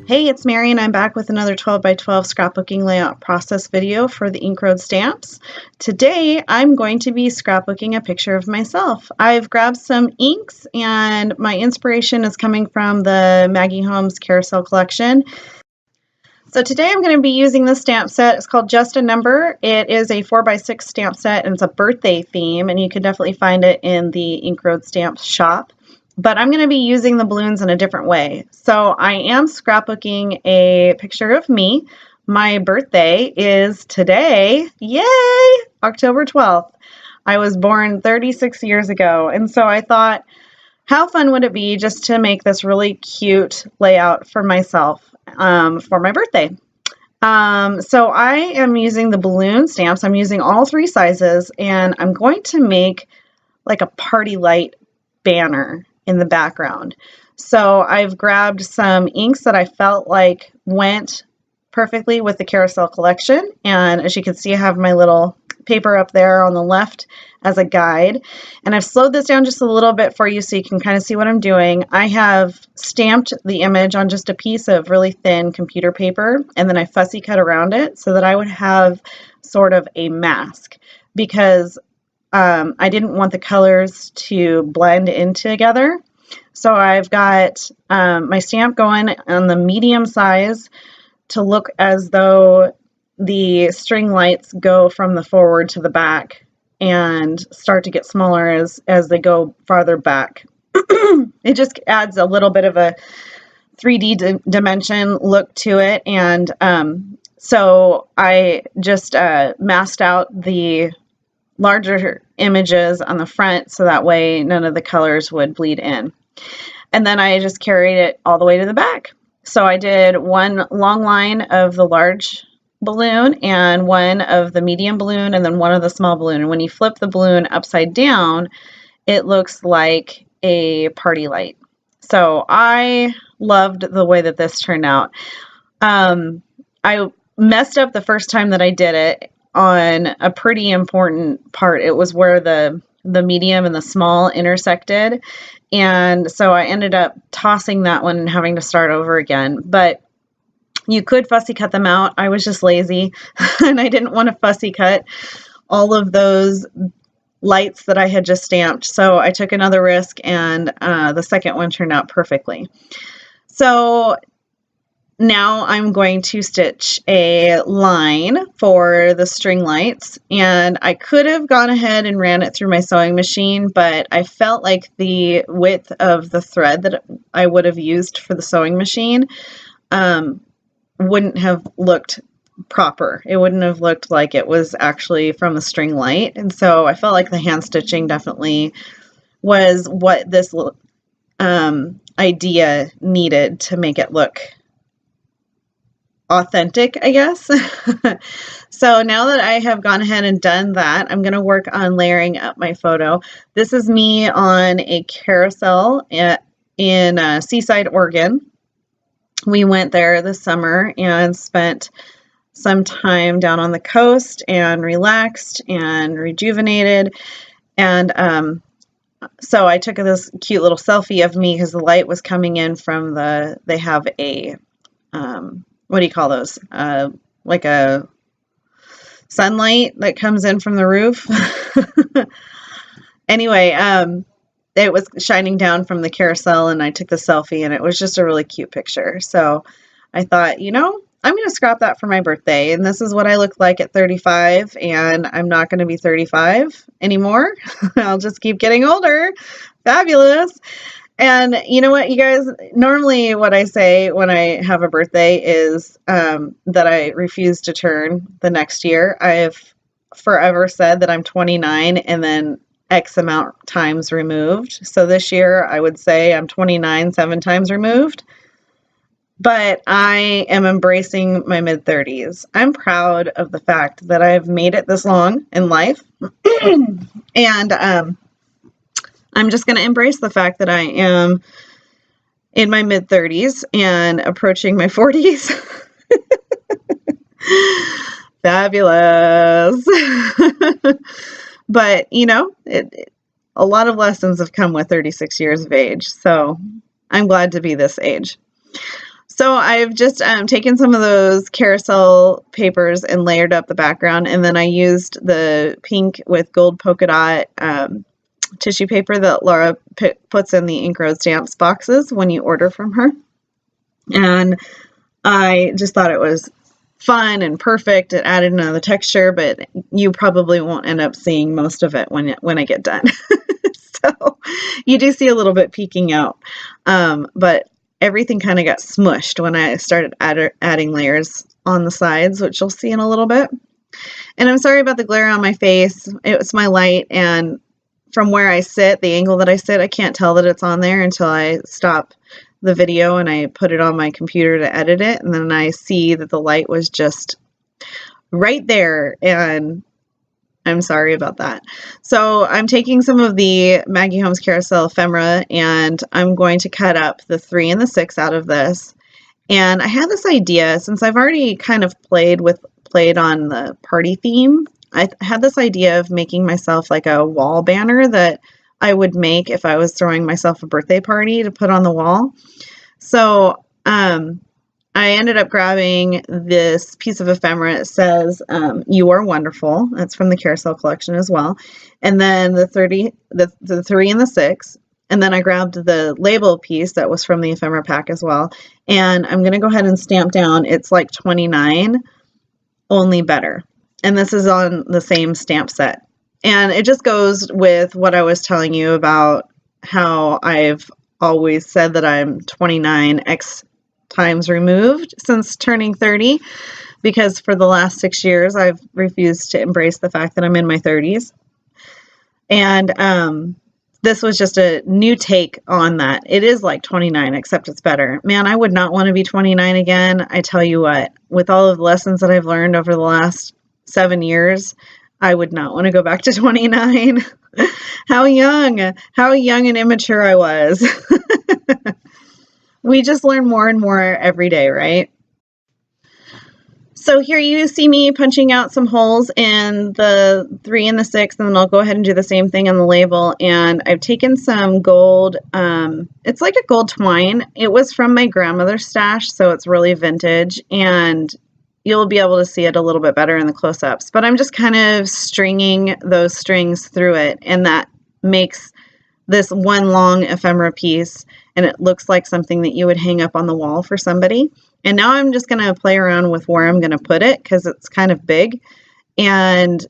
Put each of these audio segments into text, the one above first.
Hey, it's Mary, and I'm back with another 12 by 12 scrapbooking layout process video for the Ink Road stamps. Today, I'm going to be scrapbooking a picture of myself. I've grabbed some inks, and my inspiration is coming from the Maggie Holmes Carousel collection. So today I'm going to be using this stamp set. It's called Just a Number. It is a 4x6 stamp set, and it's a birthday theme, and you can definitely find it in the Ink Road Stamps shop. But I'm going to be using the balloons in a different way. So I am scrapbooking a picture of me. My birthday is today. Yay! October 12th. I was born 36 years ago. And so I thought, how fun would it be just to make this really cute layout for myself for my birthday? So I am using the balloon stamps. I'm using all three sizes, and I'm going to make like a party light banner in the background. So I've grabbed some inks that I felt like went perfectly with the Carousel collection, and as you can see, I have my little paper up there on the left as a guide, and I've slowed this down just a little bit for you so you can kind of see what I'm doing. I have stamped the image on just a piece of really thin computer paper, and then I fussy cut around it so that I would have sort of a mask, because I didn't want the colors to blend in together. So I've got my stamp going on the medium size to look as though the string lights go from the forward to the back and start to get smaller as they go farther back. It just adds a little bit of a 3D dimension look to it. And so I just masked out the larger images on the front so that way none of the colors would bleed in. And then I just carried it all the way to the back. So I did one long line of the large balloon and one of the medium balloon and then one of the small balloon. And when you flip the balloon upside down, it looks like a party light. So I loved the way that this turned out. I messed up the first time that I did it on a pretty important part. It was where the medium and the small intersected, and so I ended up tossing that one and having to start over again. But you could fussy cut them out. I was just lazy and I didn't want to fussy cut all of those lights that I had just stamped, so I took another risk, and the second one turned out perfectly. So now I'm going to stitch a line for the string lights, and I could have gone ahead and ran it through my sewing machine, but I felt like the width of the thread that I would have used for the sewing machine wouldn't have looked proper. It wouldn't have looked like it was actually from a string light, and so I felt like the hand stitching definitely was what this idea needed to make it look authentic, I guess. So now that I have gone ahead and done that, I'm going to work on layering up my photo. This is me on a carousel in Seaside, Oregon. We went there this summer and spent some time down on the coast and relaxed and rejuvenated. And so I took this cute little selfie of me because the light was coming in from they have a what do you call those? Like a sunlight that comes in from the roof. Anyway, it was shining down from the carousel, and I took the selfie, and it was just a really cute picture. So I thought, you know, I'm going to scrap that for my birthday, and this is what I look like at 35, and I'm not going to be 35 anymore. I'll just keep getting older. Fabulous. And you know what, you guys, normally what I say when I have a birthday is that I refuse to turn the next year. I've forever said that I'm 29 and then X amount times removed. So this year I would say I'm 29 7 times removed. But I am embracing my mid-30s. I'm proud of the fact that I've made it this long in life. And I'm just going to embrace the fact that I am in my mid-30s and approaching my 40s. Fabulous. But, you know, a lot of lessons have come with 36 years of age, so I'm glad to be this age. So I've just taken some of those carousel papers and layered up the background, and then I used the pink with gold polka dot tissue paper that Laura puts in the Ink Road Stamps boxes when you order from her. And I just thought it was fun and perfect. It added another texture, but you probably won't end up seeing most of it when I get done. So you do see a little bit peeking out, but everything kind of got smushed when I started adding layers on the sides, which you'll see in a little bit. And I'm sorry about the glare on my face. It was my light, and from where I sit, the angle that I sit, I can't tell that it's on there until I stop the video and I put it on my computer to edit it, and then I see that the light was just right there, and I'm sorry about that. So I'm taking some of the Maggie Holmes Carousel ephemera, and I'm going to cut up the 3 and the 6 out of this. And I had this idea, since I've already kind of played on the party theme, I had this idea of making myself like a wall banner that I would make if I was throwing myself a birthday party to put on the wall. So I ended up grabbing this piece of ephemera. It says, "You are wonderful." That's from the Carousel collection as well. And then the 3 and the 6. And then I grabbed the label piece that was from the ephemera pack as well. And I'm going to go ahead and stamp down, it's like 29, only better. And this is on the same stamp set. And it just goes with what I was telling you about how I've always said that I'm 29x times removed since turning 30, because for the last 6 years I've refused to embrace the fact that I'm in my 30s. And this was just a new take on that. It is like 29, except it's better. Man, I would not want to be 29 again. I tell you what, with all of the lessons that I've learned over the last 7 years, I would not want to go back to 29. How young and immature I was. We just learn more and more every day, right? So here you see me punching out some holes in the 3 and the 6, and then I'll go ahead and do the same thing on the label. And I've taken some gold, it's like a gold twine. It was from my grandmother's stash, so it's really vintage, and you'll be able to see it a little bit better in the close-ups. But I'm just kind of stringing those strings through it, and that makes this one long ephemera piece, and it looks like something that you would hang up on the wall for somebody. And now I'm just going to play around with where I'm going to put it, because it's kind of big. And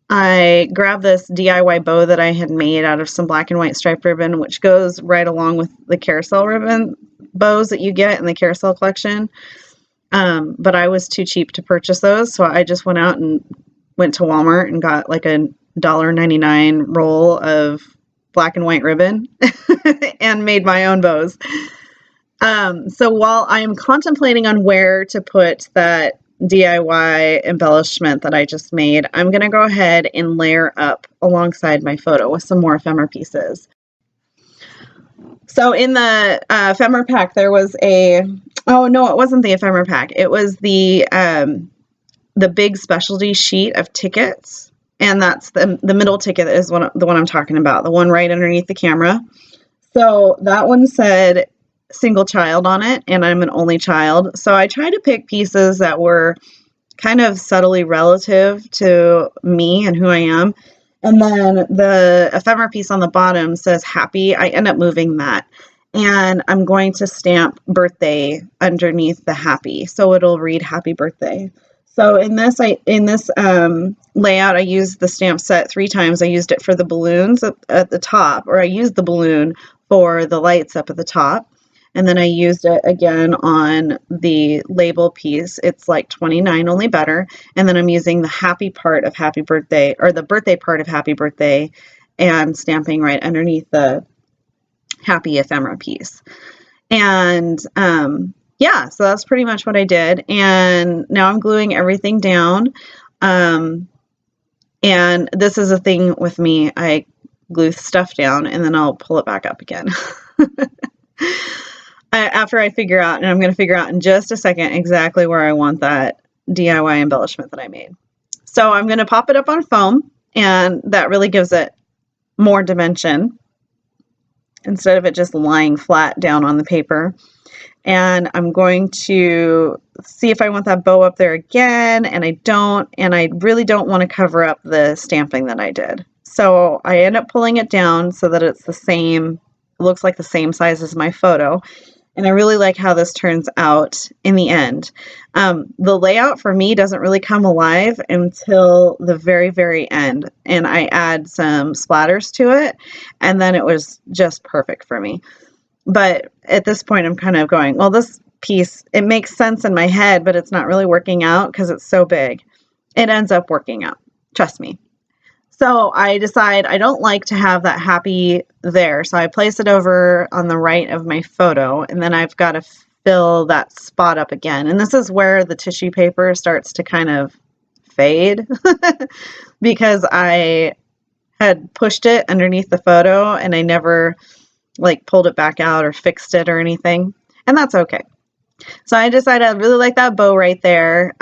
I grabbed this DIY bow that I had made out of some black and white striped ribbon, which goes right along with the carousel ribbon bows that you get in the Carousel collection. But I was too cheap to purchase those, so I just went to Walmart and got like a $1.99 roll of black and white ribbon and made my own bows. So while I am contemplating on where to put that DIY embellishment that I just made, I'm going to go ahead and layer up alongside my photo with some more ephemera pieces. So in the ephemera pack, there was oh no, it wasn't the ephemera pack. It was the big specialty sheet of tickets. And that's the middle ticket is the one I'm talking about, the one right underneath the camera. So that one said single child on it, and I'm an only child. So I tried to pick pieces that were kind of subtly relative to me and who I am. And then the ephemera piece on the bottom says happy. I end up moving that. And I'm going to stamp birthday underneath the happy, so it'll read happy birthday. So in this layout, I used the stamp set 3 times. I used it for the balloons at the top, or I used the balloon for the lights up at the top. And then I used it again on the label piece. It's like 29, only better. And then I'm using the happy part of happy birthday, or the birthday part of happy birthday, and stamping right underneath the happy ephemera piece. And yeah, so that's pretty much what I did. And now I'm gluing everything down. And this is a thing with me. I glue stuff down and then I'll pull it back up again. After I figure out, and I'm going to figure out in just a second exactly where I want that DIY embellishment that I made. So I'm going to pop it up on foam, and that really gives it more dimension instead of it just lying flat down on the paper. And I'm going to see if I want that bow up there again, and I don't, and I really don't want to cover up the stamping that I did. So I end up pulling it down so that it's the same, it looks like the same size as my photo. And I really like how this turns out in the end. The layout for me doesn't really come alive until the very, very end. And I add some splatters to it, and then it was just perfect for me. But at this point, I'm kind of going, well, this piece, it makes sense in my head, but it's not really working out because it's so big. It ends up working out. Trust me. So I decide I don't like to have that happy there. So I place it over on the right of my photo, and then I've got to fill that spot up again. And this is where the tissue paper starts to kind of fade because I had pushed it underneath the photo and I never like pulled it back out or fixed it or anything. And that's okay. So I decided I really like that bow right there.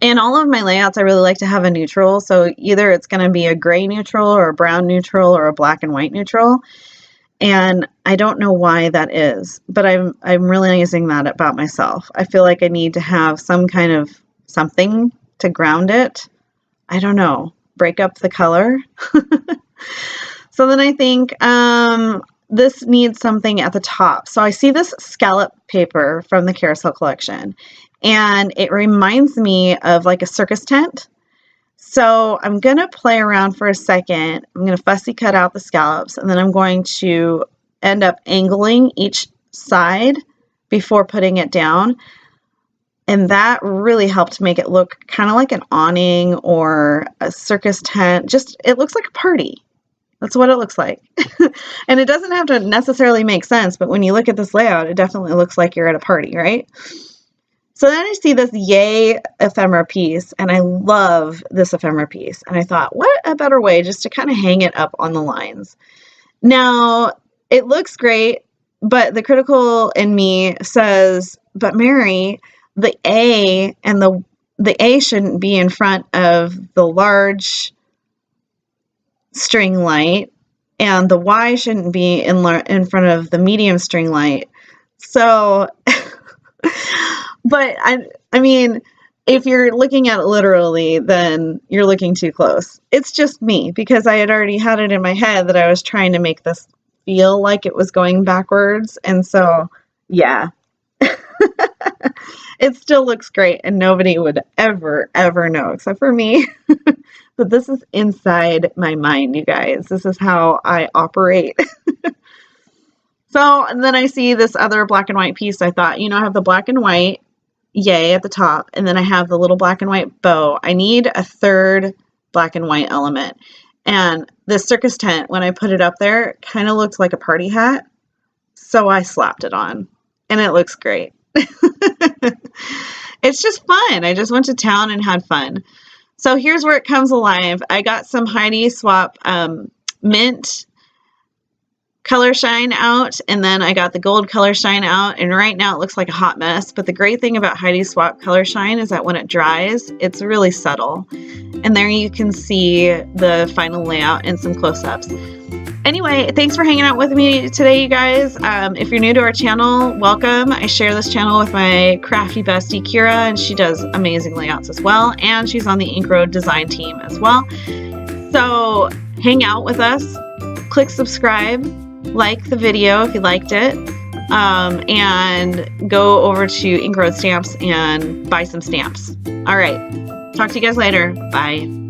In all of my layouts, I really like to have a neutral. So either it's going to be a gray neutral or a brown neutral or a black and white neutral. And I don't know why that is, but I'm realizing that about myself. I feel like I need to have some kind of something to ground it. I don't know, break up the color. So then I think this needs something at the top. So I see this scallop paper from the Carousel collection, and it reminds me of like a circus tent. So I'm going to play around for a second. I'm going to fussy cut out the scallops, and then I'm going to end up angling each side before putting it down. And that really helped make it look kind of like an awning or a circus tent. Just, it looks like a party. That's what it looks like. And it doesn't have to necessarily make sense, but when you look at this layout, it definitely looks like you're at a party, right? So then I see this yay ephemera piece, and I love this ephemera piece. And I thought, what a better way just to kind of hang it up on the lines. Now, it looks great, but the critical in me says, but Mary, the A and the A shouldn't be in front of the large string light, and the Y shouldn't be in front of the medium string light. So, but I mean, if you're looking at it literally, then you're looking too close. It's just me, because I had already had it in my head that I was trying to make this feel like it was going backwards. And so, yeah, it still looks great, and nobody would ever know except for me. But this is inside my mind, you guys. This is how I operate. So, and then I see this other black and white piece. I thought, I have the black and white yay at the top, and then I have the little black and white bow. I need a third black and white element. And this circus tent, when I put it up there, kind of looked like a party hat. So I slapped it on, and it looks great. It's just fun. I just went to town and had fun. So here's where it comes alive. I got some Heidi Swapp mint color shine out, and then I got the gold color shine out, and right now it looks like a hot mess. But the great thing about Heidi Swapp color shine is that when it dries, it's really subtle. And there you can see the final layout and some close-ups. Anyway, thanks for hanging out with me today, you guys. If you're new to our channel, welcome. I share this channel with my crafty bestie, Kira, and she does amazing layouts as well. And she's on the Ink Road design team as well. So hang out with us, click subscribe, like the video if you liked it, and go over to Ink Road Stamps and buy some stamps. All right, talk to you guys later. Bye.